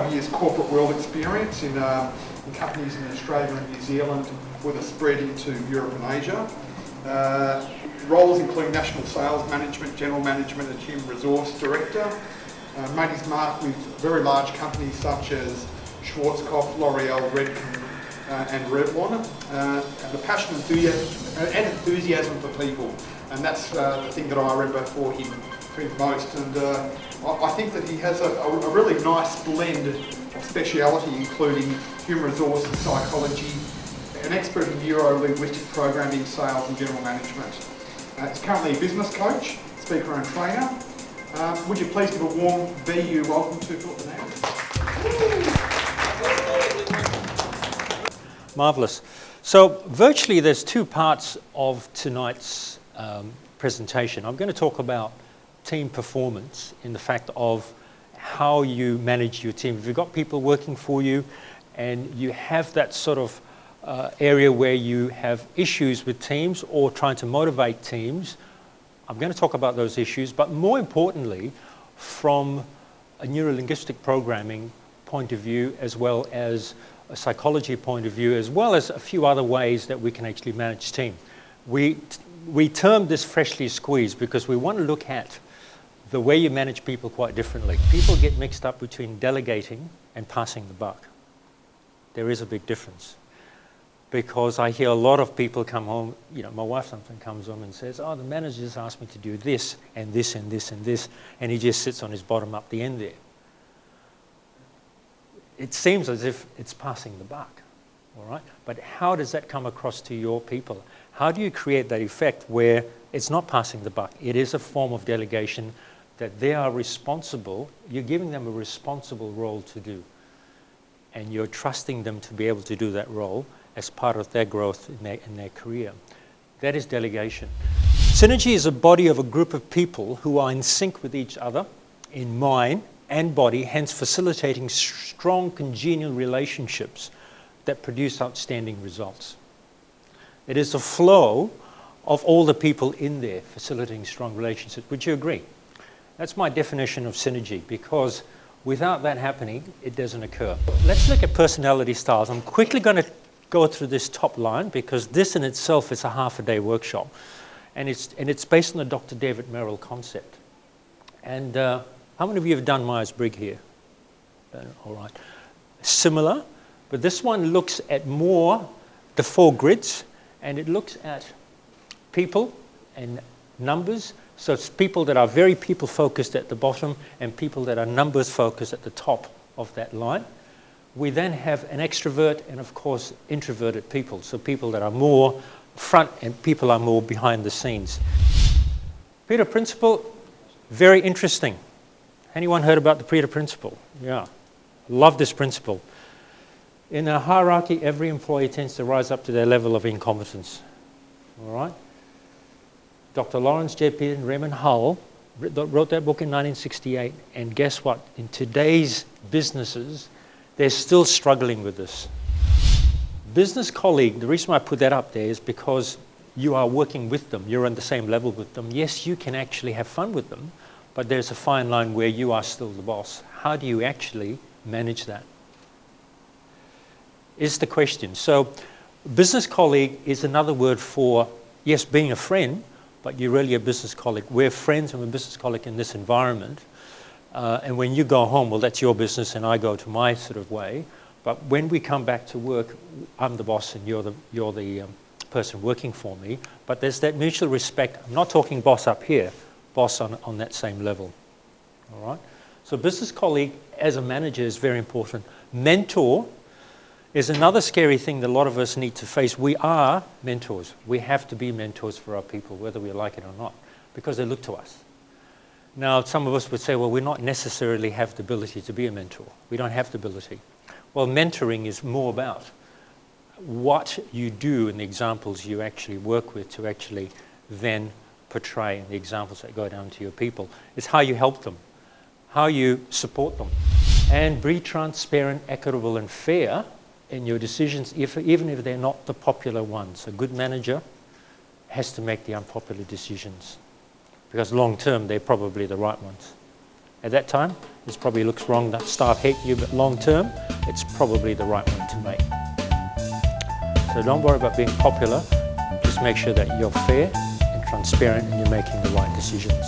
25 years corporate world experience in companies in Australia and New Zealand with a spread into Europe and Asia. Roles include national sales management, general management and human resource director. Made his mark with very large companies such as Schwarzkopf, L'Oreal, Redken and Revlon. And the passion and enthusiasm for people. And that's the thing that I remember for him most. And I think that he has a really nice blend of speciality, including human resources, psychology, an expert in neuro-linguistic programming, sales and general management. He's currently a business coach, speaker and trainer. Would you please give a warm BU welcome to Phillip Fernandez? Marvellous. So virtually there's two parts of tonight's presentation. I'm going to talk about team performance in the fact of how you manage your team. If you've got people working for you and you have that sort of area where you have issues with teams or trying to motivate teams, I'm going to talk about those issues, but more importantly, from a neuro-linguistic programming point of view, as well as a psychology point of view, as well as a few other ways that we can actually manage team. We term this freshly squeezed because we want to look at the way you manage people quite differently. People get mixed up between delegating and passing the buck. There is a big difference. Because I hear a lot of people come home, you know, my wife sometimes comes home and says, oh, the manager just asked me to do this and this and this and this, and he just sits on his bottom up the end there. It seems as if it's passing the buck, all right? But how does that come across to your people? How do you create that effect where it's not passing the buck? It is a form of delegation that they are responsible. You're giving them a responsible role to do. And you're trusting them to be able to do that role as part of their growth in their career. That is delegation. Synergy is a body of a group of people who are in sync with each other in mind and body, hence facilitating strong congenial relationships that produce outstanding results. It is a flow of all the people in there facilitating strong relationships. Would you agree? That's my definition of synergy, because without that happening, it doesn't occur. Let's look at personality styles. I'm quickly going to go through this top line because this in itself is a half-a-day workshop. And it's based on the Dr. David Merrill concept. And how many of you have done Myers-Briggs here? All right. Similar, but this one looks at more the 4 grids, and it looks at people and numbers. So it's people that are very people-focused at the bottom and people that are numbers-focused at the top of that line. We then have an extrovert and, of course, introverted people. So people that are more front and people are more behind the scenes. Pareto principle, very interesting. Anyone heard about the Pareto principle? Yeah, love this principle. In a hierarchy, every employee tends to rise up to their level of incompetence. All right? Dr. Lawrence J. Peter and Raymond Hull wrote that book in 1968, and guess what? In today's businesses, they're still struggling with this. Business colleague, the reason why I put that up there is because you are working with them. You're on the same level with them. Yes, you can actually have fun with them, but there's a fine line where you are still the boss. How do you actually manage that? Is the question. So business colleague is another word for, yes, being a friend, but you're really a business colleague. We're friends and we're business colleague in this environment. And when you go home, well, that's your business and I go to my sort of way. But when we come back to work, I'm the boss and you're the person working for me. But there's that mutual respect. I'm not talking boss up here, boss on that same level. All right? So business colleague as a manager is very important. Mentor is another scary thing that a lot of us need to face. We are mentors. We have to be mentors for our people, whether we like it or not, because they look to us. Now, some of us would say, well, we not necessarily have the ability to be a mentor. We don't have the ability. Well, mentoring is more about what you do and the examples you actually work with to actually then portray in the examples that go down to your people. It's how you help them, how you support them, and be transparent, equitable, and fair in your decisions, even if they're not the popular ones. A good manager has to make the unpopular decisions, because long term, they're probably the right ones. At that time, this probably looks wrong that staff hate you, but long term, it's probably the right one to make. So don't worry about being popular, just make sure that you're fair and transparent and you're making the right decisions.